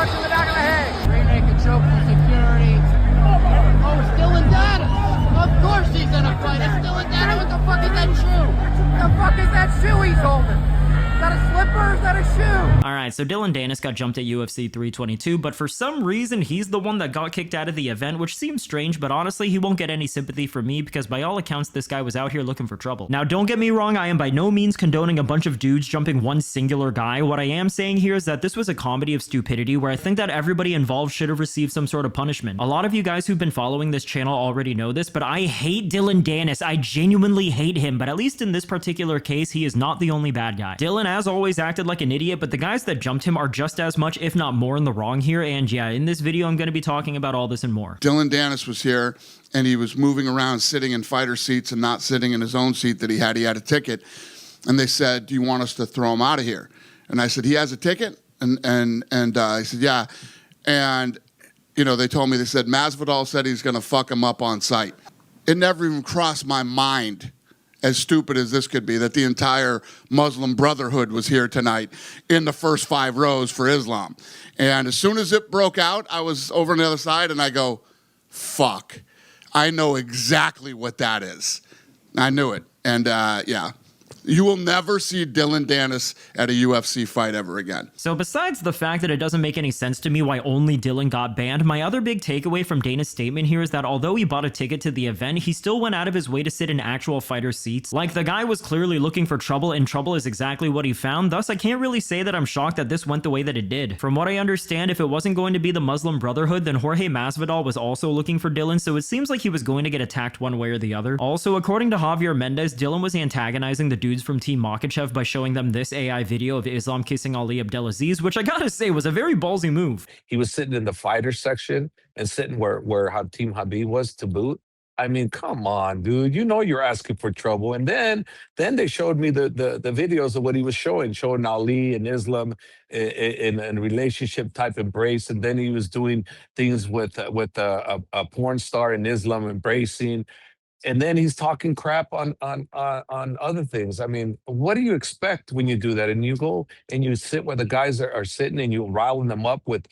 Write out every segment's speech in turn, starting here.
punch in the back of the head. Rear naked choke for security. Oh, it's Dillon Danis. Of course he's in a fight. It's Dillon Danis. What the fuck is that shoe? The fuck is that shoe he's holding? Is that a slipper or is that a shoe? Alright, so Dillon Danis got jumped at UFC 322, but for some reason he's the one that got kicked out of the event, which seems strange, but honestly he won't get any sympathy from me because by all accounts this guy was out here looking for trouble. Now don't get me wrong, I am by no means condoning a bunch of dudes jumping one singular guy. What I am saying here is that this was a comedy of stupidity where I think that everybody involved should have received some sort of punishment. A lot of you guys who've been following this channel already know this, but I hate Dillon Danis. I genuinely hate him, but at least in this particular case, he is not the only bad guy. Dillon, as always, acted like an idiot, but the guys that jumped him are just as much, if not more, in the wrong here, and yeah, in this video, I'm going to be talking about all this and more. Dillon Danis was here, and he was moving around, sitting in fighter seats and not sitting in his own seat that he had. He had a ticket, and they said, do you want us to throw him out of here? And I said, he has a ticket? And I said, yeah. And, you know, they told me, they said, Masvidal said he's going to fuck him up on sight. It never even crossed my mind, as stupid as this could be, that the entire Muslim Brotherhood was here tonight in the first 5 rows for Islam. And as soon as it broke out, I was over on the other side and I go, fuck, I know exactly what that is. I knew it. And yeah. You will never see Dillon Danis at a UFC fight ever again. So besides the fact that it doesn't make any sense to me why only Dillon got banned, my other big takeaway from Dana's statement here is that although he bought a ticket to the event, he still went out of his way to sit in actual fighter seats. Like, the guy was clearly looking for trouble, and trouble is exactly what he found. Thus, I can't really say that I'm shocked that this went the way that it did. From what I understand, if it wasn't going to be the Muslim Brotherhood, then Jorge Masvidal was also looking for Dillon, so it seems like he was going to get attacked one way or the other. Also, according to Javier Mendez, Dillon was antagonizing the dudes from Team Makhachev by showing them this AI video of Islam kissing Ali Abdelaziz, which I gotta say was a very ballsy move. He was sitting in the fighter section and sitting where Team Khabib was to boot. I mean, come on, dude. You know you're asking for trouble. And then they showed me the videos of what he was showing Ali and Islam in a relationship type embrace. And then he was doing things with a porn star in Islam embracing. And then he's talking crap on other things. I mean, what do you expect when you do that? And you go and you sit where the guys are sitting and you riling them up with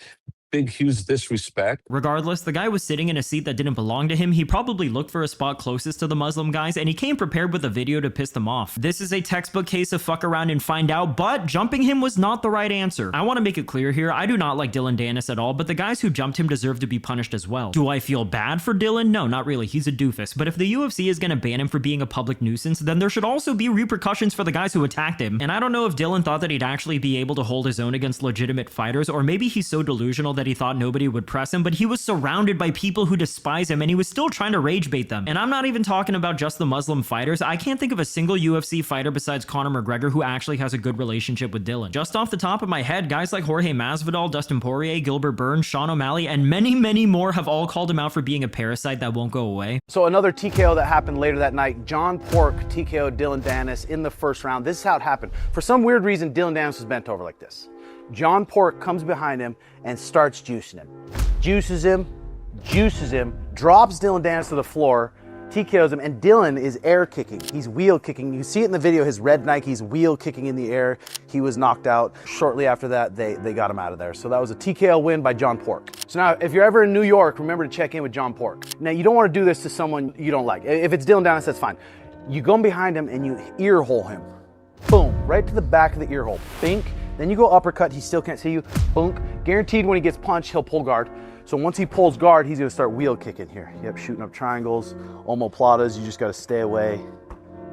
big, huge disrespect. Regardless, the guy was sitting in a seat that didn't belong to him. He probably looked for a spot closest to the Muslim guys, and he came prepared with a video to piss them off. This is a textbook case of fuck around and find out, but jumping him was not the right answer. I want to make it clear here, I do not like Dillon Danis at all, but the guys who jumped him deserve to be punished as well. Do I feel bad for Dillon? No, not really. He's a doofus. But if the UFC is going to ban him for being a public nuisance, then there should also be repercussions for the guys who attacked him. And I don't know if Dillon thought that he'd actually be able to hold his own against legitimate fighters, or maybe he's so delusional that he thought nobody would press him, but he was surrounded by people who despise him and he was still trying to rage bait them. And I'm not even talking about just the Muslim fighters. I can't think of a single UFC fighter besides Conor McGregor who actually has a good relationship with Dillon. Just off the top of my head, guys like Jorge Masvidal, Dustin Poirier, Gilbert Burns, Sean O'Malley, and many, many more have all called him out for being a parasite that won't go away. So another TKO that happened later that night, John Pork TKO'd Dillon Danis in the first round. This is how it happened. For some weird reason, Dillon Danis was bent over like this. John Pork comes behind him and starts juicing him. Juices him, drops Dillon Danis to the floor, TKOs him, and Dillon is air kicking. He's wheel kicking. You see it in the video, his red Nikes wheel kicking in the air. He was knocked out. Shortly after that, they got him out of there. So that was a TKO win by John Pork. So now, if you're ever in New York, remember to check in with John Pork. Now, you don't want to do this to someone you don't like. If it's Dillon Danis, that's fine. You go behind him and you ear hole him. Boom, right to the back of the ear hole. Bink. Then you go uppercut, he still can't see you. Boom. Guaranteed when he gets punched, he'll pull guard. So once he pulls guard, he's gonna start wheel kicking here. Yep, shooting up triangles, omoplatas, you just gotta stay away.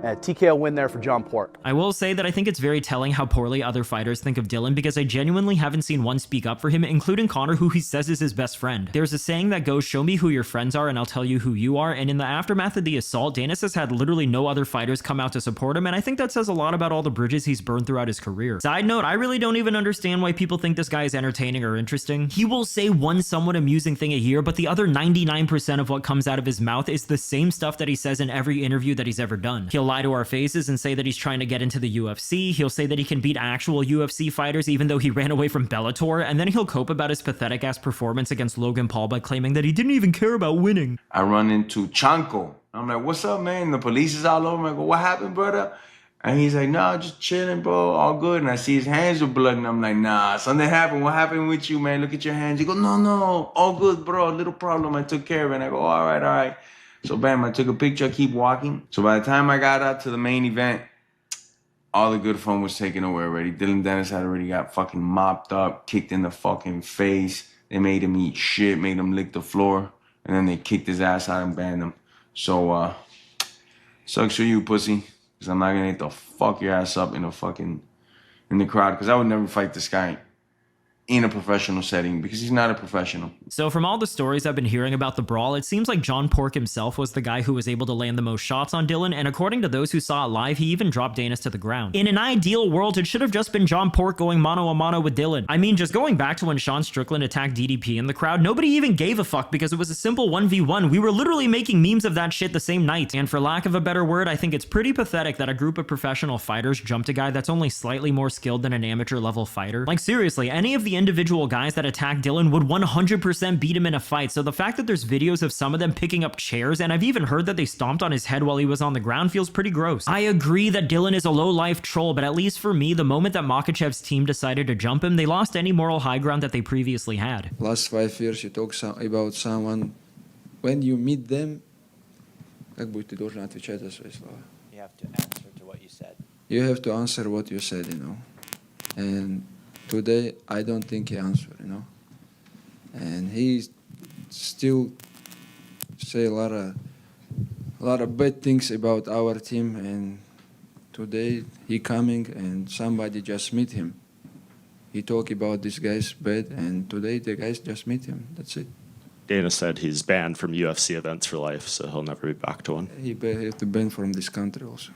TKO win there for John Pork. I will say that I think it's very telling how poorly other fighters think of Dillon because I genuinely haven't seen one speak up for him, including Conor, who he says is his best friend. There's a saying that goes, show me who your friends are and I'll tell you who you are, and in the aftermath of the assault, Danis has had literally no other fighters come out to support him, and I think that says a lot about all the bridges he's burned throughout his career. Side note, I really don't even understand why people think this guy is entertaining or interesting. He will say one somewhat amusing thing a year, but the other 99% of what comes out of his mouth is the same stuff that he says in every interview that he's ever done. He'll lie to our faces and say that he's trying to get into the UFC. He'll say that he can beat actual UFC fighters even though he ran away from Bellator, and then he'll cope about his pathetic ass performance against Logan Paul by claiming that he didn't even care about winning. I run into Chanko. I'm like, what's up, man? The police is all over me. I go, what happened, brother? And he's like, nah, just chilling, bro, all good. And I see his hands are blood, and I'm like, nah, something happened. What happened with you, man? Look at your hands. He goes, no, all good, bro, little problem. I took care of it. And I go, all right. So bam, I took a picture, I keep walking. So by the time I got out to the main event, all the good fun was taken away already. Dillon Danis had already got fucking mopped up, kicked in the fucking face. They made him eat shit, made him lick the floor. And then they kicked his ass out and banned him. So, sucks for you, pussy. Because I'm not going to hit the fuck your ass up in the crowd. Because I would never fight this guy in a professional setting because he's not a professional. So from all the stories I've been hearing about the brawl, it seems like John Pork himself was the guy who was able to land the most shots on Dillon, and according to those who saw it live, he even dropped Danis to the ground. In an ideal world, it should have just been John Pork going mano a mano with Dillon. I mean, just going back to when Sean Strickland attacked DDP in the crowd, nobody even gave a fuck because it was a simple 1v1. We were literally making memes of that shit the same night, and for lack of a better word, I think it's pretty pathetic that a group of professional fighters jumped a guy that's only slightly more skilled than an amateur level fighter. Like seriously, any of the individual guys that attacked Dillon would 100% beat him in a fight, so the fact that there's videos of some of them picking up chairs, and I've even heard that they stomped on his head while he was on the ground, feels pretty gross. I agree that Dillon is a low-life troll, but at least for me, the moment that Makhachev's team decided to jump him, they lost any moral high ground that they previously had. Last 5 years you talk about someone, when you meet them, как будете должны отвечать за свои слова. You have to answer to what you said. You have to answer what you said, you know. And today, I don't think he answered, you know. And he still say a lot of bad things about our team. And today he coming and somebody just meet him. He talk about this guy's bad, and today the guys just meet him. That's it. Dana said he's banned from UFC events for life, so he'll never be back to one. He have to ban from this country also.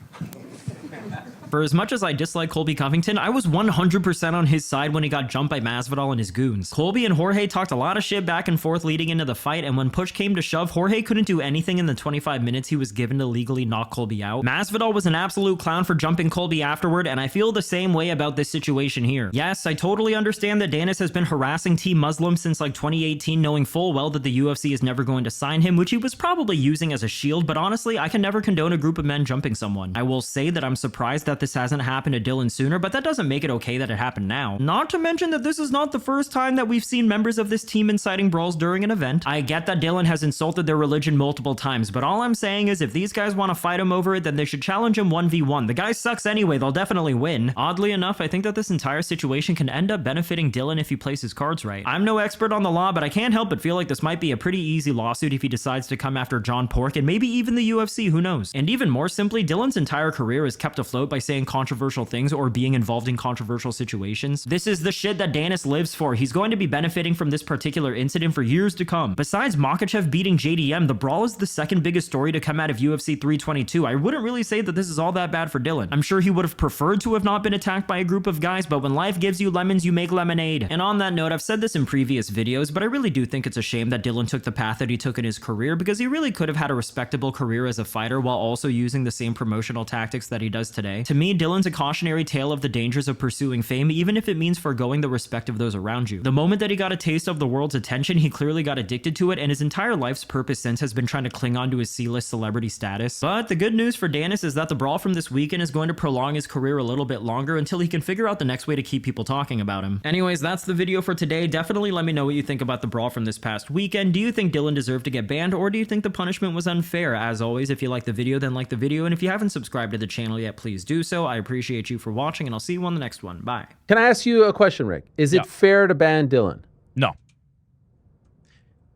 For as much as I dislike Colby Covington, I was 100% on his side when he got jumped by Masvidal and his goons. Colby and Jorge talked a lot of shit back and forth leading into the fight, and when push came to shove, Jorge couldn't do anything in the 25 minutes he was given to legally knock Colby out. Masvidal was an absolute clown for jumping Colby afterward, and I feel the same way about this situation here. Yes, I totally understand that Danis has been harassing Team Muslim since like 2018, knowing full well that the UFC is never going to sign him, which he was probably using as a shield, but honestly, I can never condone a group of men jumping someone. I will say that I'm surprised that this hasn't happened to Dillon sooner, but that doesn't make it okay that it happened now. Not to mention that this is not the first time that we've seen members of this team inciting brawls during an event. I get that Dillon has insulted their religion multiple times, but all I'm saying is if these guys want to fight him over it, then they should challenge him 1v1. The guy sucks anyway, they'll definitely win. Oddly enough, I think that this entire situation can end up benefiting Dillon if he plays his cards right. I'm no expert on the law, but I can't help but feel like this might be a pretty easy lawsuit if he decides to come after John Pork and maybe even the UFC, who knows. And even more simply, Dillon's entire career is kept afloat by saying controversial things or being involved in controversial situations. This is the shit that Danis lives for. He's going to be benefiting from this particular incident for years to come. Besides Makhachev beating JDM, the brawl is the second biggest story to come out of UFC 322. I wouldn't really say that this is all that bad for Dillon. I'm sure he would have preferred to have not been attacked by a group of guys, but when life gives you lemons, you make lemonade. And on that note, I've said this in previous videos, but I really do think it's a shame that Dillon took the path that he took in his career, because he really could have had a respectable career as a fighter while also using the same promotional tactics that he does today. To me, Dillon's a cautionary tale of the dangers of pursuing fame, even if it means foregoing the respect of those around you. The moment that he got a taste of the world's attention, he clearly got addicted to it, and his entire life's purpose since has been trying to cling on to his C-list celebrity status. But the good news for Danis is that the brawl from this weekend is going to prolong his career a little bit longer until he can figure out the next way to keep people talking about him. Anyways, that's the video for today. Definitely let me know what you think about the brawl from this past weekend. Do you think Dillon deserved to get banned, or do you think the punishment was unfair? As always, if you like the video, then like the video, and if you haven't subscribed to the channel yet, please do so. I appreciate you for watching, and I'll see you on the next one. Bye. Can I ask you a question, Rick? Is it fair to ban Dillon? No.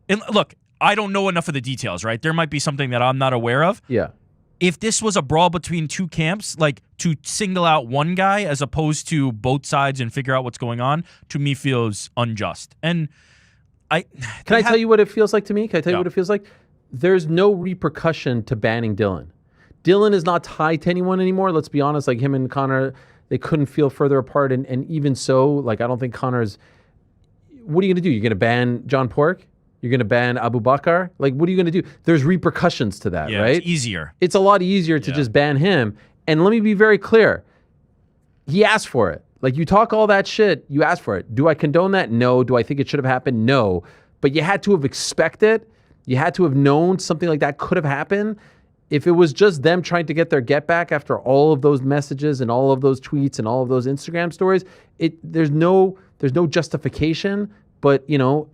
And look, I don't know enough of the details, right? There might be something that I'm not aware of. Yeah. If this was a brawl between two camps, like to single out one guy as opposed to both sides and figure out what's going on, to me feels unjust. And Can I tell you what it feels like to me? Can I tell you what it feels like? There's no repercussion to banning Dillon. Dillon is not tied to anyone anymore. Let's be honest, like him and Conor, they couldn't feel further apart. And even so, like, I don't think Conor's, what are you going to do? You're going to ban John Pork? You're going to ban Abu Bakr? Like, what are you going to do? There's repercussions to that, right? It's easier. It's a lot easier to just ban him. And let me be very clear. He asked for it. Like, you talk all that shit, you asked for it. Do I condone that? No. Do I think it should have happened? No. But you had to have expected. You had to have known something like that could have happened. if it was just them trying to get their get back after all of those messages and all of those tweets and all of those Instagram stories, there's no justification. But, you know,